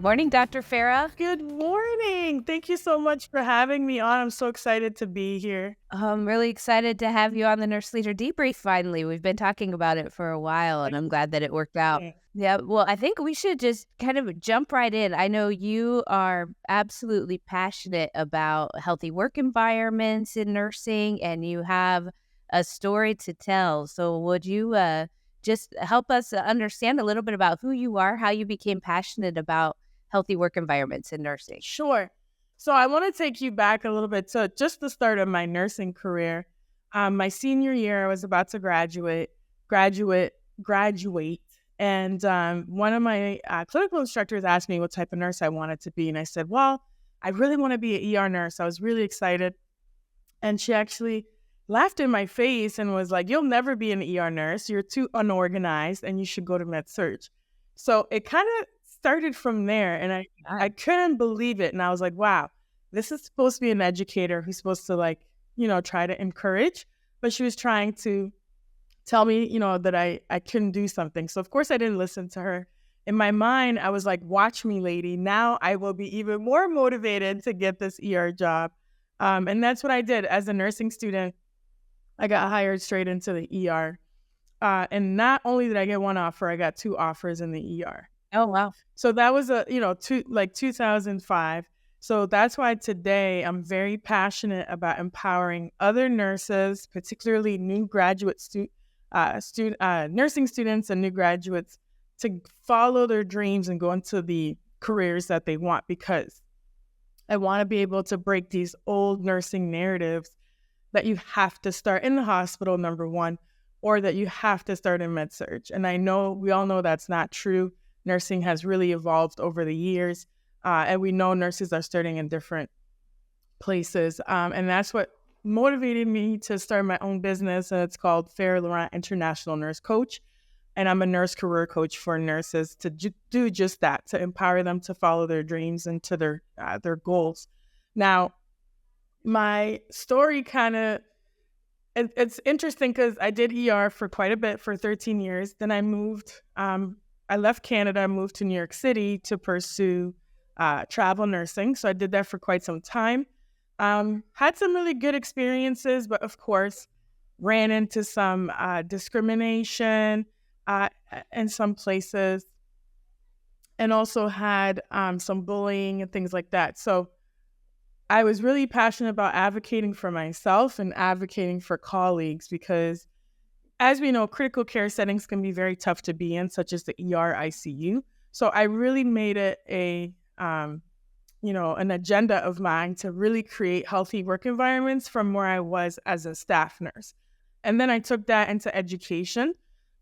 morning, Dr. Farah. Good morning. Thank you so much for having me on. I'm so excited to be here. I'm really excited to have you on the Nurse Leader Debrief finally. We've been talking about it for a while, and I'm glad that it worked out. Yeah, well, I think we should just kind of jump right in. I know you are absolutely passionate about healthy work environments in nursing, and you have a story to tell. So would you just help us understand a little bit about who you are, how you became passionate about healthy work environments in nursing? Sure. So I want to take you back a little bit to just the start of my nursing career. My senior year, I was about to graduate, and one of my clinical instructors asked me what type of nurse I wanted to be, and I said, well, I really want to be an ER nurse. I was really excited, and she actually laughed in my face and was like, you'll never be an ER nurse. You're too unorganized, and you should go to med surg. So it kind of started from there, and I couldn't believe it. And I was like, wow, this is supposed to be an educator who's supposed to try to encourage, but she was trying to tell me, that I couldn't do something. So of course I didn't listen to her. In my mind, I was like, watch me, lady. Now I will be even more motivated to get this ER job. And that's what I did. As a nursing student, I got hired straight into the ER. And not only did I get one offer, I got two offers in the ER. Oh, wow. So that was 2005. So that's why today I'm very passionate about empowering other nurses, particularly new graduate nursing students and new graduates, to follow their dreams and go into the careers that they want, because I want to be able to break these old nursing narratives that you have to start in the hospital, number one, or that you have to start in med surg. And I know we all know that's not true. Nursing has really evolved over the years, and we know nurses are starting in different places. And that's what motivated me to start my own business, and it's called Farah Laurent International Nurse Coach. And I'm a nurse career coach for nurses to do just that, to empower them to follow their dreams and to their goals. Now, my story it's interesting because I did ER for quite a bit, for 13 years. Then I moved. I left Canada, moved to New York City to pursue travel nursing. So I did that for quite some time. Had some really good experiences, but of course, ran into some discrimination in some places, and also had some bullying and things like that. So I was really passionate about advocating for myself and advocating for colleagues, because as we know, critical care settings can be very tough to be in, such as the ER, ICU. So I really made it an agenda of mine to really create healthy work environments from where I was as a staff nurse. And then I took that into education,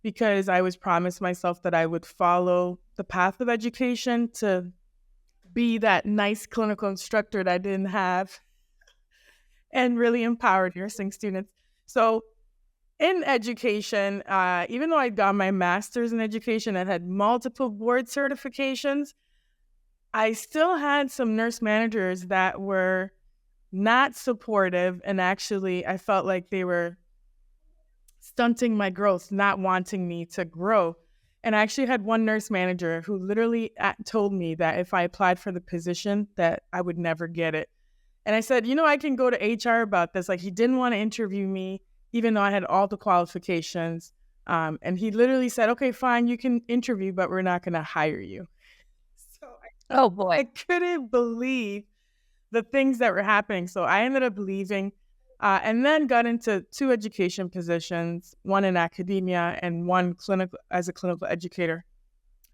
because I was promised myself that I would follow the path of education to be that nice clinical instructor that I didn't have, and really empower nursing students. So in education, even though I got my master's in education and had multiple board certifications, I still had some nurse managers that were not supportive, and actually I felt like they were stunting my growth, not wanting me to grow. And I actually had one nurse manager who literally told me that if I applied for the position, that I would never get it. And I said, I can go to HR about this. Like, he didn't want to interview me, even though I had all the qualifications. And he literally said, okay, fine, you can interview, but we're not going to hire you. So oh boy, I couldn't believe the things that were happening. So I ended up leaving, and then got into two education positions, one in academia and one as a clinical educator.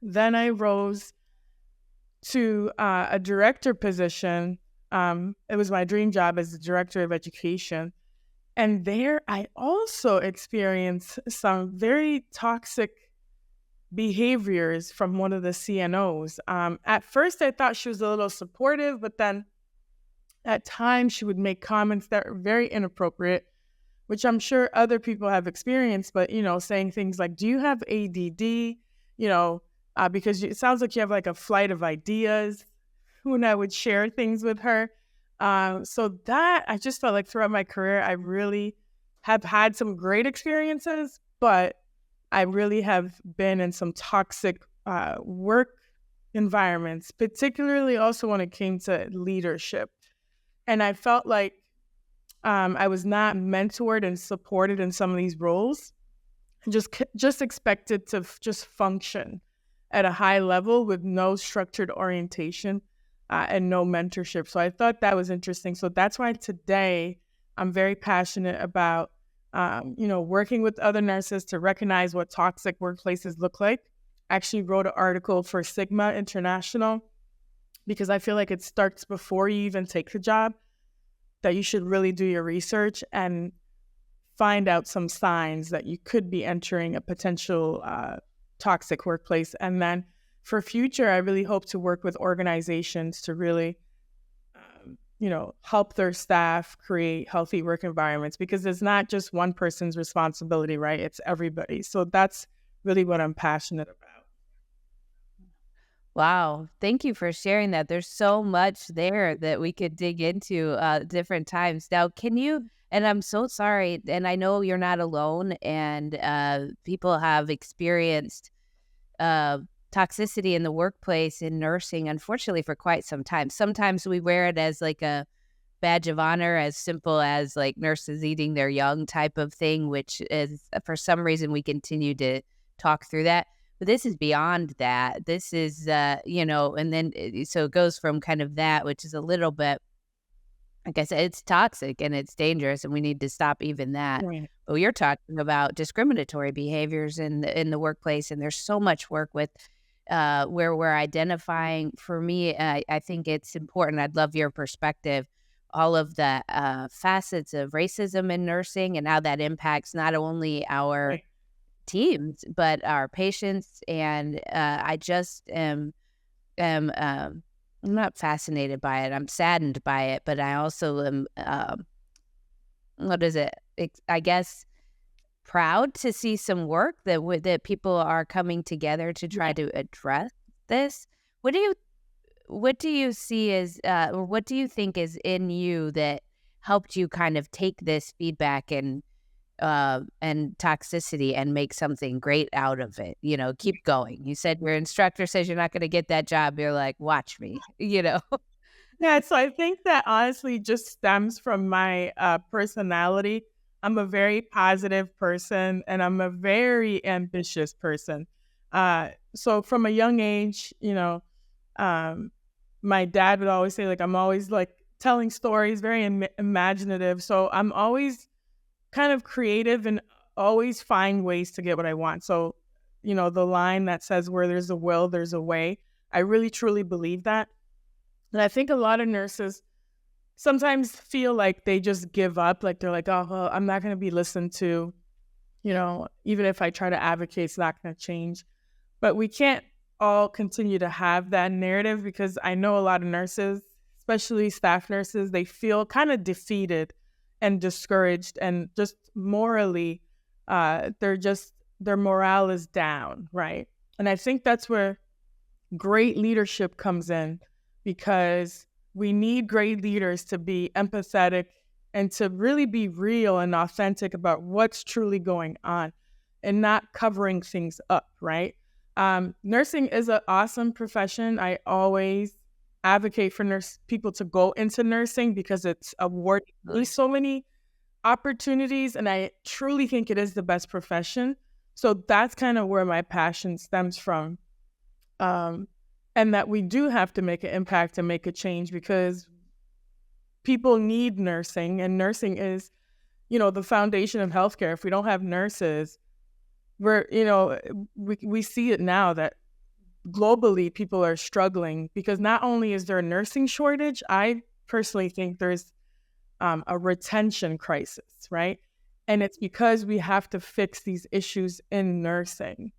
Then I rose to a director position. It was my dream job as the director of education. And there I also experienced some very toxic behaviors from one of the CNOs. At first, I thought she was a little supportive, but then at times she would make comments that were very inappropriate, which I'm sure other people have experienced, but, saying things like, do you have ADD? Because it sounds like you have like a flight of ideas, when I would share things with her. So that, I just felt like throughout my career, I really have had some great experiences, but I really have been in some toxic work environments, particularly also when it came to leadership. And I felt like I was not mentored and supported in some of these roles, and just expected to just function at a high level with no structured orientation and no mentorship. So I thought that was interesting. So that's why today I'm very passionate about, working with other nurses to recognize what toxic workplaces look like. I actually wrote an article for Sigma International because I feel like it starts before you even take the job, that you should really do your research and find out some signs that you could be entering a potential toxic workplace. And then for future, I really hope to work with organizations to really, help their staff create healthy work environments, because it's not just one person's responsibility, right? It's everybody. So that's really what I'm passionate about. Wow. Thank you for sharing that. There's so much there that we could dig into different times. Now, and I'm so sorry, and I know you're not alone, and people have experienced toxicity in the workplace in nursing, unfortunately, for quite some time. Sometimes we wear it as like a badge of honor, as simple as like nurses eating their young type of thing, which is, for some reason, we continue to talk through that. But this is beyond that. This is, and then so it goes from kind of that, which is a little bit, like I said, it's toxic and it's dangerous, and we need to stop even that. Right. But you're talking about discriminatory behaviors in the workplace, and there's so much work with where we're identifying. For me, I think it's important. I'd love your perspective. All of the facets of racism in nursing and how that impacts not only our teams but our patients. And I just am I'm not fascinated by it. I'm saddened by it, but I also am, I guess, proud to see some work that people are coming together to try to address this. What do you see as, or what do you think is in you that helped you kind of take this feedback and toxicity and make something great out of it? Keep going. You said your instructor says you're not going to get that job. You're like, watch me, Yeah, so I think that honestly just stems from my personality. I'm a very positive person, and I'm a very ambitious person. So from a young age, my dad would always say, like, I'm always like telling stories, very imaginative. So I'm always kind of creative and always find ways to get what I want. So, the line that says, where there's a will, there's a way. I really, truly believe that. And I think a lot of nurses sometimes feel like they just give up. Like they're like, oh, well, I'm not going to be listened to. Even if I try to advocate, it's not going to change. But we can't all continue to have that narrative, because I know a lot of nurses, especially staff nurses, they feel kind of defeated and discouraged, and just morally, their morale is down, right? And I think that's where great leadership comes in, because we need great leaders to be empathetic and to really be real and authentic about what's truly going on, and not covering things up, right? Nursing is an awesome profession. I always advocate for people to go into nursing, because it's awarding so many opportunities, and I truly think it is the best profession. So that's kind of where my passion stems from, and that we do have to make an impact and make a change, because people need nursing, and nursing is, the foundation of healthcare. If we don't have nurses, we see it now that globally people are struggling, because not only is there a nursing shortage, I personally think there's a retention crisis, right? And it's because we have to fix these issues in nursing.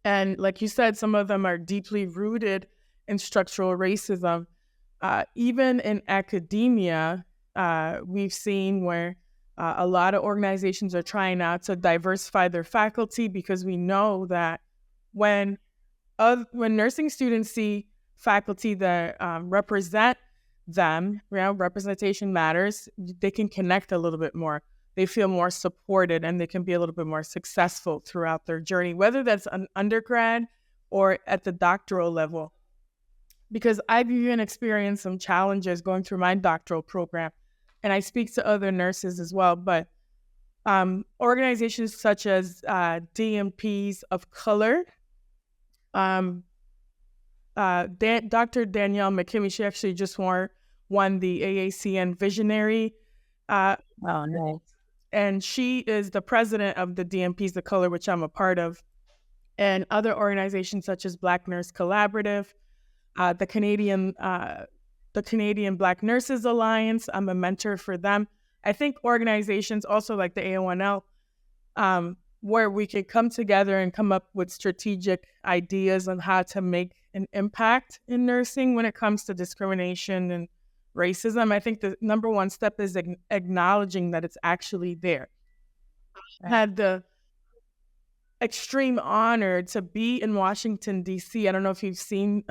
And like you said, some of them are deeply rooted in structural racism. Even in academia, we've seen where a lot of organizations are trying now to diversify their faculty, because we know that when nursing students see faculty that represent them, representation matters, they can connect a little bit more. They feel more supported, and they can be a little bit more successful throughout their journey, whether that's an undergrad or at the doctoral level. because I've even experienced some challenges going through my doctoral program, and I speak to other nurses as well. But organizations such as DMPs of color, Dr. Danielle McKimmey, she actually just won the AACN Visionary. Oh, nice. And she is the president of the DMPs of color, which I'm a part of, and other organizations such as Black Nurse Collaborative, the Canadian Black Nurses Alliance. I'm a mentor for them. I think organizations also like the AONL, where we could come together and come up with strategic ideas on how to make an impact in nursing when it comes to discrimination and racism. I think the number one step is acknowledging that it's actually there. I had the extreme honor to be in Washington, D.C. I don't know if you've seen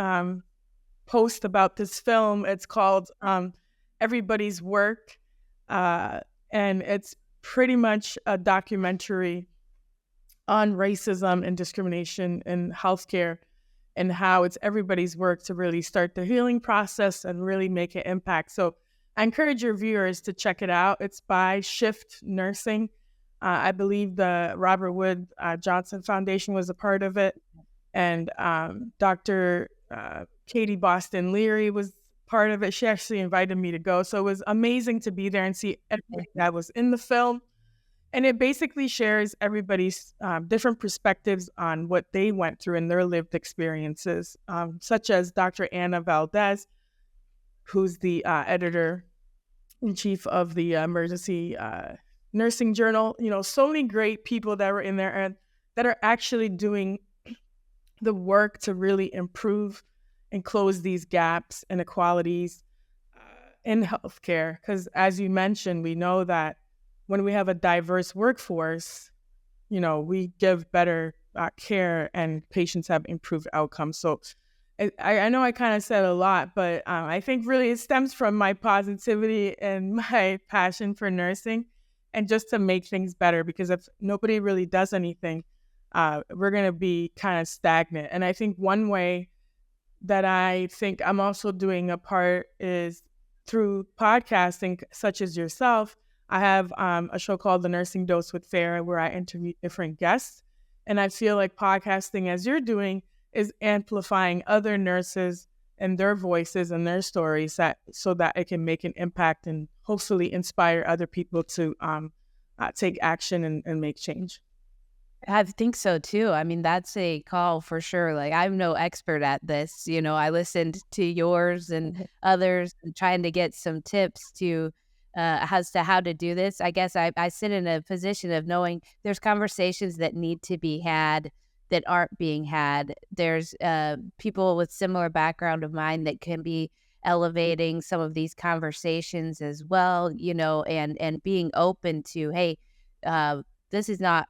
post about this film. It's called Everybody's Work, and it's pretty much a documentary on racism and discrimination in healthcare, and how it's everybody's work to really start the healing process and really make an impact. So I encourage your viewers to check it out. It's by Shift Nursing. I believe the Robert Wood Johnson Foundation was a part of it. And Dr. Katie Boston Leary was part of it. She actually invited me to go. So it was amazing to be there and see everything that was in the film. And it basically shares everybody's different perspectives on what they went through in their lived experiences, such as Dr. Anna Valdez, who's the editor-in-chief of the Emergency Nursing Journal. You know, so many great people that were in there and that are actually doing the work to really improve and close these gaps and inequalities in healthcare. Because as you mentioned, we know that when we have a diverse workforce, you know, we give better care and patients have improved outcomes. So I know I kind of said a lot, but I think really it stems from my positivity and my passion for nursing and just to make things better, because if nobody really does anything, we're going to be kind of stagnant. And I think one way that I think I'm also doing a part is through podcasting, such as yourself. I have a show called The Nursing Dose with Farah, where I interview different guests. And I feel like podcasting, as you're doing, is amplifying other nurses and their voices and their stories so that it can make an impact and hopefully inspire other people to take action and make change. I think so too. I mean, that's a call for sure. Like, I'm no expert at this. You know, I listened to yours and others and trying to get some tips to as to how to do this. I guess I sit in a position of knowing there's conversations that need to be had that aren't being had. There's people with similar background of mine that can be elevating some of these conversations as well, you know, and being open to, hey, this is not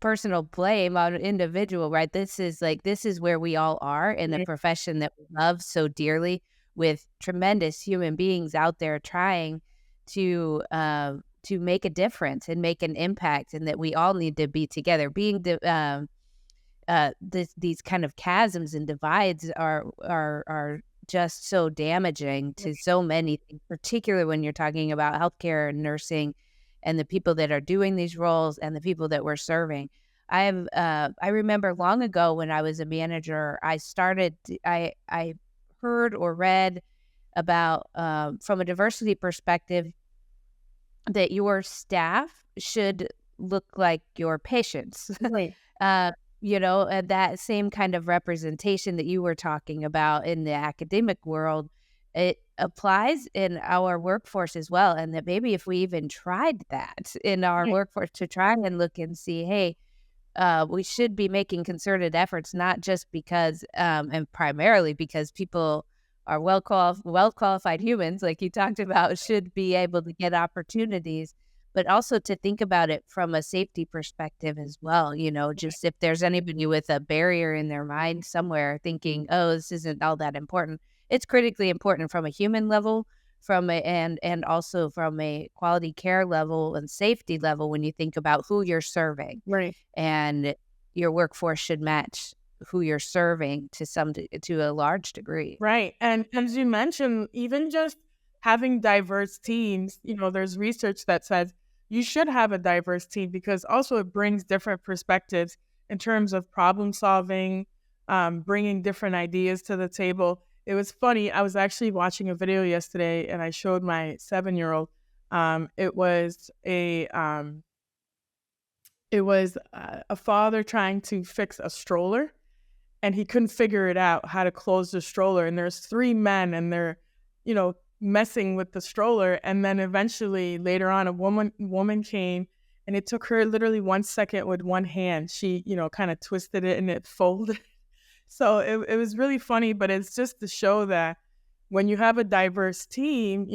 personal blame on an individual, right? This is where we all are in a profession that we love so dearly, with tremendous human beings out there trying to make a difference and make an impact, and that we all need to be together. Being these kind of chasms and divides are just so damaging to so many things, particularly when you're talking about healthcare and nursing and the people that are doing these roles and the people that we're serving. I remember long ago when I was a manager, I heard or read about, from a diversity perspective, that your staff should look like your patients. Right. You know, and that same kind of representation that you were talking about in the academic world, it applies in our workforce as well. And that maybe if we even tried that in our workforce, to try and look and see, hey, we should be making concerted efforts, not just because, and primarily because people are well-qualified humans, like you talked about, should be able to get opportunities, but also to think about it from a safety perspective as well. You know, just if there's anybody with a barrier in their mind somewhere thinking, oh, this isn't all that important, it's critically important from a human level, and also from a quality care level and safety level when you think about who you're serving. Right. And your workforce should match who you're serving to a large degree. Right. And as you mentioned, even just having diverse teams, there's research that says you should have a diverse team because also it brings different perspectives in terms of problem solving, bringing different ideas to the table. It was funny. I was actually watching a video yesterday and I showed my 7-year-old. It was a father trying to fix a stroller, and he couldn't figure it out how to close the stroller. And there's 3 men, and they're, messing with the stroller. And then eventually, later on, a woman came, and it took her literally 1 second with one hand. She, kind of twisted it and it folded. So it was really funny, but it's just to show that when you have a diverse team,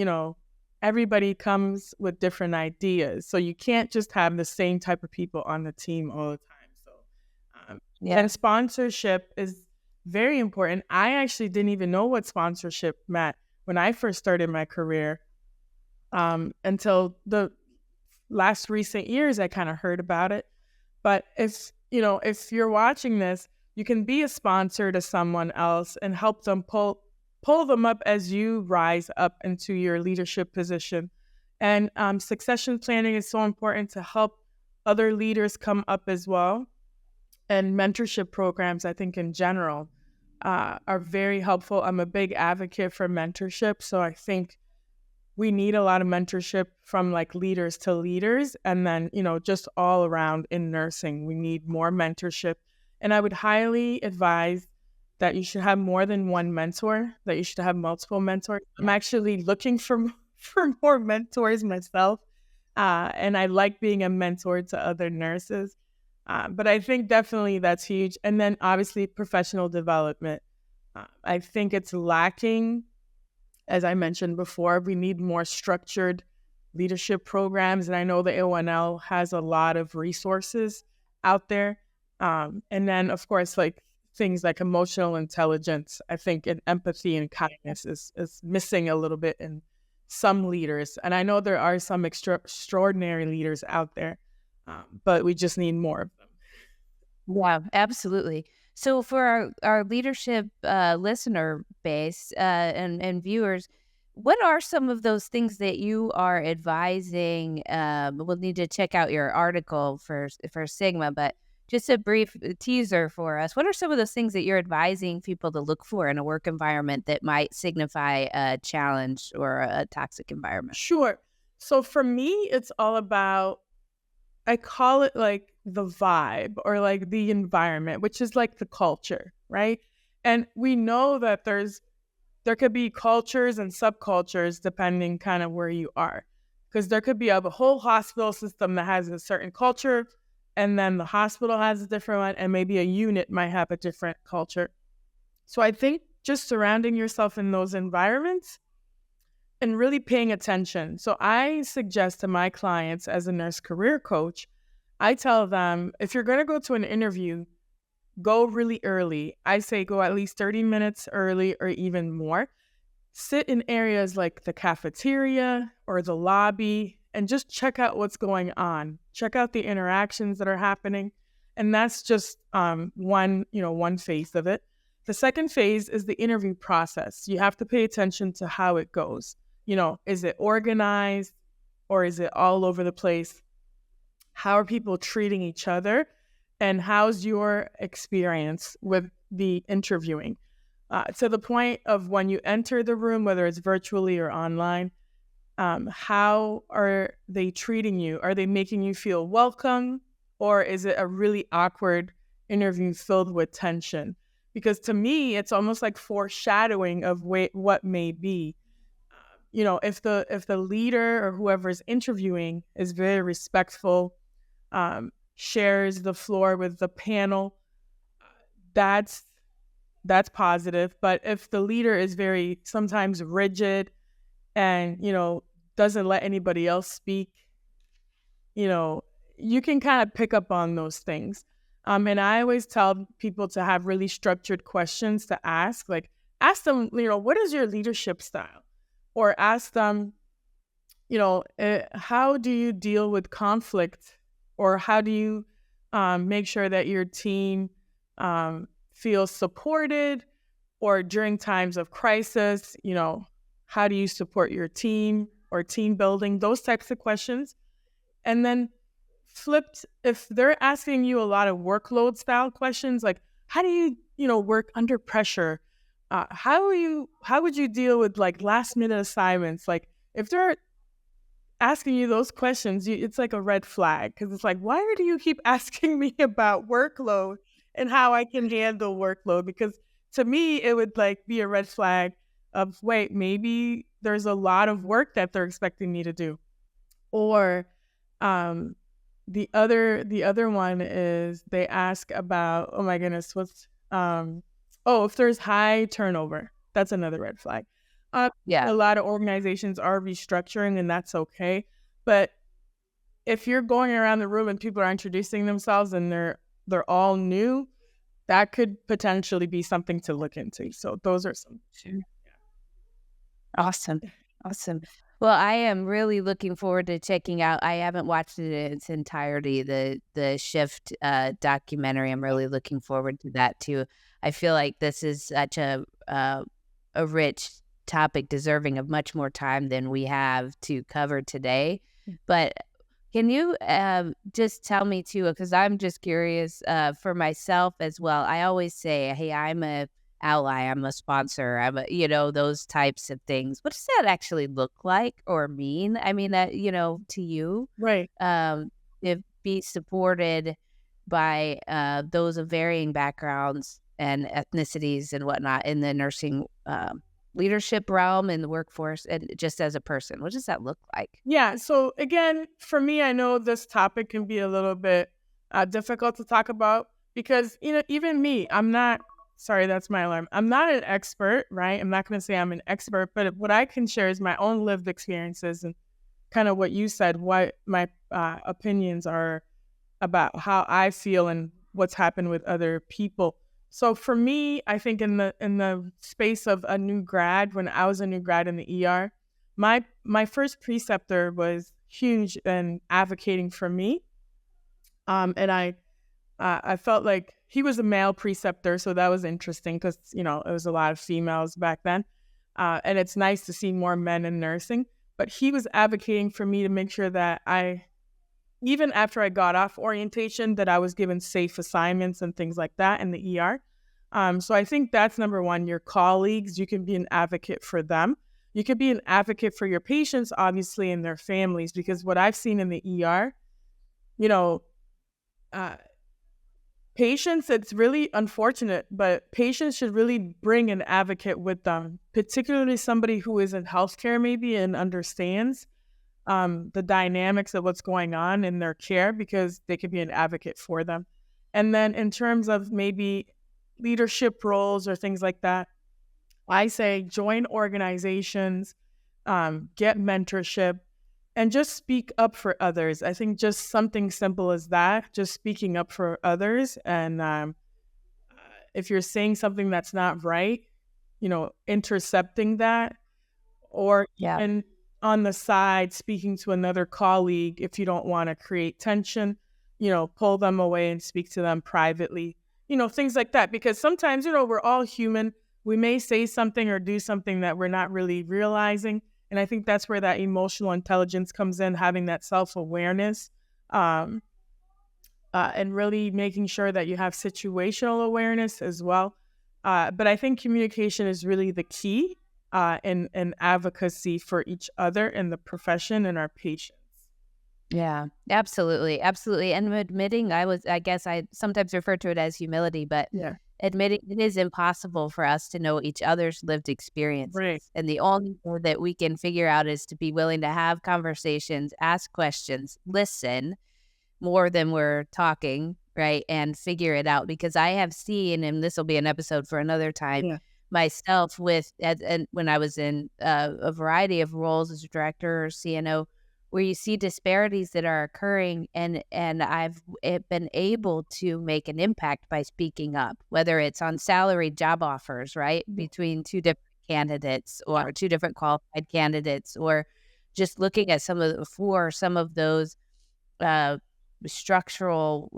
everybody comes with different ideas. So you can't just have the same type of people on the team all the time. So, and sponsorship is very important. I actually didn't even know what sponsorship meant when I first started my career. Until the last recent years, I kind of heard about it. But if you're watching this, you can be a sponsor to someone else and help them pull them up as you rise up into your leadership position. And succession planning is so important to help other leaders come up as well. And mentorship programs, I think in general, are very helpful. I'm a big advocate for mentorship. So I think we need a lot of mentorship from like leaders to leaders. And then, just all around in nursing, we need more mentorship. And I would highly advise that you should have more than one mentor, that you should have multiple mentors. I'm actually looking for more mentors myself. And I like being a mentor to other nurses. But I think definitely that's huge. And then obviously professional development. I think it's lacking, as I mentioned before. We need more structured leadership programs. And I know the AONL has a lot of resources out there. And then, of course, like things like emotional intelligence, I think, and empathy and kindness is missing a little bit in some leaders. And I know there are some extraordinary leaders out there, but we just need more of them. Yeah, absolutely. So for our leadership listener base and viewers, what are some of those things that you are advising? We'll need to check out your article for Sigma, but just a brief teaser for us. What are some of those things that you're advising people to look for in a work environment that might signify a challenge or a toxic environment? Sure. So for me, it's all about, I call it like the vibe or like the environment, which is like the culture, right? And we know that there could be cultures and subcultures depending kind of where you are, because there could be a whole hospital system that has a certain culture, and then the hospital has a different one, and maybe a unit might have a different culture. So I think just surrounding yourself in those environments and really paying attention. So I suggest to my clients as a nurse career coach, I tell them, if you're going to go to an interview, go really early. I say go at least 30 minutes early or even more. Sit in areas like the cafeteria or the lobby and just check out what's going on. Check out the interactions that are happening. And that's just one phase of it. The second phase is the interview process. You have to pay attention to how it goes. Is it organized or is it all over the place? How are people treating each other? And how's your experience with the interviewing? To the point of when you enter the room, whether it's virtually or online, how are they treating you? Are they making you feel welcome? Or is it a really awkward interview filled with tension? Because to me, it's almost like foreshadowing of what may be. If the leader or whoever's interviewing is very respectful, shares the floor with the panel, that's positive. But if the leader is very sometimes rigid and, doesn't let anybody else speak, you can kind of pick up on those things. And I always tell people to have really structured questions to ask. Like, ask them, what is your leadership style? Or ask them, how do you deal with conflict? Or how do you make sure that your team feel supported, or during times of crisis, how do you support your team or team building, those types of questions. And then flipped, if they're asking you a lot of workload style questions, like how do you, work under pressure? How would you deal with like last minute assignments? Like if they're asking you those questions, it's like a red flag, because it's like, why do you keep asking me about workload and how I can handle workload? Because to me, it would like be a red flag of, wait, maybe there's a lot of work that they're expecting me to do. Or the other one is they ask about, oh my goodness, what's if there's high turnover, that's another red flag. A lot of organizations are restructuring, and that's okay. But if you're going around the room and people are introducing themselves and they're all new, that could potentially be something to look into. So those are some. Sure. Awesome. Well, I am really looking forward to checking out. I haven't watched it in its entirety, the Shift documentary. I'm really looking forward to that too. I feel like this is such a rich topic, deserving of much more time than we have to cover today. But can you just tell me too, because I'm just curious for myself as well. I always say, hey, I'm a ally, I'm a sponsor, I'm a, those types of things. What does that actually look like or mean? I mean, to you, right? To be supported by those of varying backgrounds and ethnicities and whatnot in the nursing leadership realm in the workforce, and just as a person, what does that look like? Yeah. So again, for me, I know this topic can be a little bit difficult to talk about, because, even me, sorry, that's my alarm. I'm not an expert, right? I'm not going to say I'm an expert, but what I can share is my own lived experiences and kind of what you said, what my opinions are about how I feel and what's happened with other people. So for me, I think in the space of a new grad, when I was a new grad in the ER, my first preceptor was huge in advocating for me. And I felt like he was a male preceptor, so that was interesting because, it was a lot of females back then. And it's nice to see more men in nursing. But he was advocating for me to make sure that even after I got off orientation, that I was given safe assignments and things like that in the ER. So I think that's number one. Your colleagues, you can be an advocate for them. You could be an advocate for your patients, obviously, and their families, because what I've seen in the ER, patients, it's really unfortunate, but patients should really bring an advocate with them, particularly somebody who is in healthcare maybe and understands the dynamics of what's going on in their care, because they could be an advocate for them. And then in terms of maybe leadership roles or things like that, I say join organizations, get mentorship, and just speak up for others. I think just something simple as that, just speaking up for others. And if you're saying something that's not right, intercepting that, or even on the side, speaking to another colleague if you don't want to create tension, pull them away and speak to them privately, things like that. Because sometimes, we're all human. We may say something or do something that we're not really realizing. And I think that's where that emotional intelligence comes in, having that self-awareness, and really making sure that you have situational awareness as well. But I think communication is really the key in advocacy for each other in the profession and our patients. Yeah, absolutely. And admitting, I guess I sometimes refer to it as humility, but admitting it is impossible for us to know each other's lived experiences. Right. And the only way that we can figure out is to be willing to have conversations, ask questions, listen more than we're talking, right? And figure it out. Because I have seen, and this will be an episode for another time, myself and when I was in a variety of roles as a director or CNO, where you see disparities that are occurring, and I've been able to make an impact by speaking up, whether it's on salaried job offers, right, between two different candidates or two different qualified candidates, or just looking at some of those structural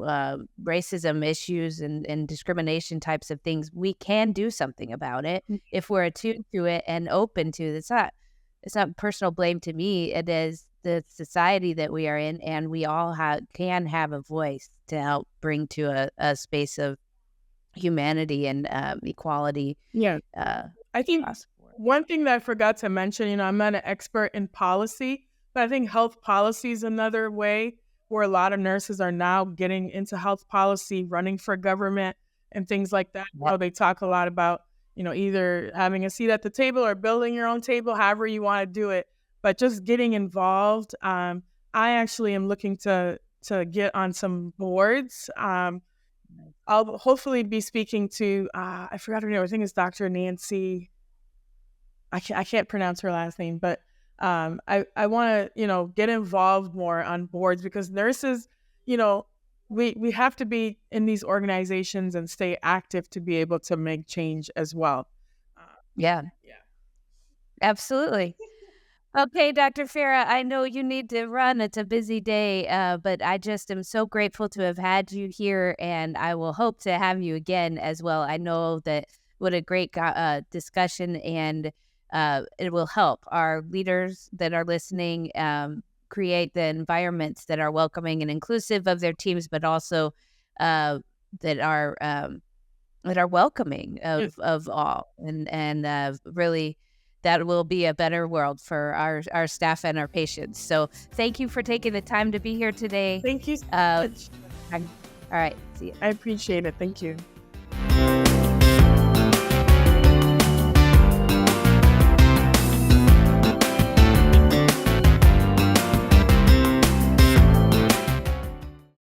racism issues and discrimination types of things, we can do something about it if we're attuned to it and open to it. It's not personal blame to me. It is the society that we are in, and we all can have a voice to help bring to a space of humanity and equality. Yeah. I think one thing that I forgot to mention, I'm not an expert in policy, but I think health policy is another way where a lot of nurses are now getting into health policy, running for government and things like that. They talk a lot about, either having a seat at the table or building your own table, however you want to do it, but just getting involved. I actually am looking to get on some boards. I'll hopefully be speaking to, I forgot her name, I think it's Dr. Nancy. I can't pronounce her last name, but I want to, get involved more on boards, because nurses, we have to be in these organizations and stay active to be able to make change as well. Yeah, absolutely. Okay, Dr. Farah, I know you need to run. It's a busy day, but I just am so grateful to have had you here, and I will hope to have you again as well. I know that what a great discussion, and it will help our leaders that are listening create the environments that are welcoming and inclusive of their teams, but also that are welcoming of all, and really. That will be a better world for our staff and our patients. So thank you for taking the time to be here today. Thank you so much. All right. See you. I appreciate it. Thank you.